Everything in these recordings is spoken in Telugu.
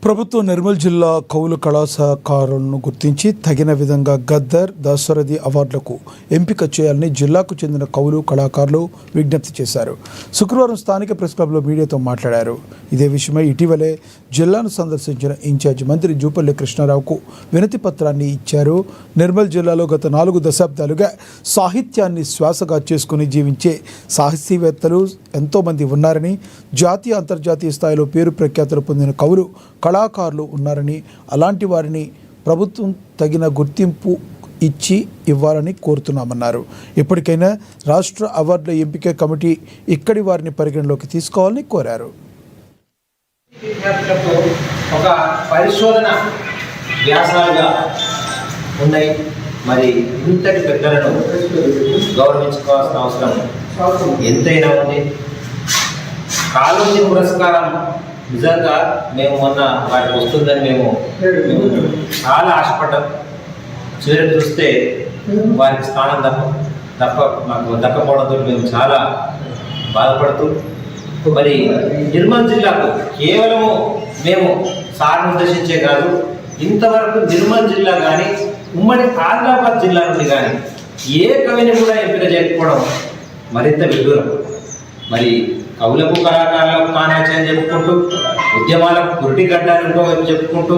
ప్రభుత్వం నిర్మల్ జిల్లా కౌలు కళాకారులను గుర్తించి తగిన విధంగా గద్దర్ దశరథి అవార్డులకు ఎంపిక చేయాలని జిల్లాకు చెందిన కౌలు కళాకారులు విజ్ఞప్తి చేశారు. శుక్రవారం స్థానిక ప్రెస్ క్లబ్లో మీడియాతో మాట్లాడారు. ఇదే విషయమై ఇటీవలే జిల్లాను సందర్శించిన ఇన్ఛార్జి మంత్రి జూపల్లి కృష్ణారావుకు వినతి పత్రాన్ని ఇచ్చారు. నిర్మల్ జిల్లాలో గత 4 దశాబ్దాలుగా సాహిత్యాన్ని శ్వాసగా చేసుకుని జీవించే సాహితీవేత్తలు ఎంతోమంది ఉన్నారని, జాతీయ అంతర్జాతీయ స్థాయిలో పేరు ప్రఖ్యాతులు పొందిన కవులు కళాకారులు ఉన్నారని, అలాంటి వారిని ప్రభుత్వం తగిన గుర్తింపు ఇవ్వాలని కోరుతున్నామన్నారు. ఇప్పటికైనా రాష్ట్ర అవార్డుల ఎంపిక కమిటీ ఇక్కడి వారిని పరిగణలోకి తీసుకోవాలని కోరారు. ఒక పరిశోధన వ్యాసాలుగా ఉన్నాయి. మరి ఇంతటి పెద్దలను గౌరవించుకోవాల్సిన అవసరం ఎంతైనా ఉంది. కాళోజీ పురస్కారం నిజంగా మేము మొన్న వాటికి వస్తుందని మేము చాలా ఆశపడ్డాం. చివరికి చూస్తే వారికి స్థానం మాకు దక్కపోవడంతో మేము చాలా బాధపడుతూ, మరి నిర్మల్ జిల్లాకు కేవలము మేము సార్ను ఉద్దేశించే కాదు, ఇంతవరకు నిర్మల్ జిల్లా కానీ ఉమ్మడి ఆదిలాబాద్ జిల్లా నుండి కానీ ఏ కవిని కూడా ఎంపిక చేయకపోవడం మరింత విదూరం. మరి కవులకు కళాకారులకు కానాచని చెప్పుకుంటూ, ఉద్యమాలకు కురిటి గడ్డాన్ని ఇంకోవైపు చెప్పుకుంటూ,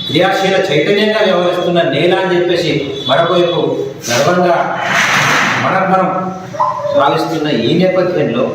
క్రియాశీల చైతన్యంగా వ్యవహరిస్తున్న నేల అని చెప్పేసి మరొకవైపు గర్వంగా మనం భావిస్తున్న ఈ నేపథ్యంలో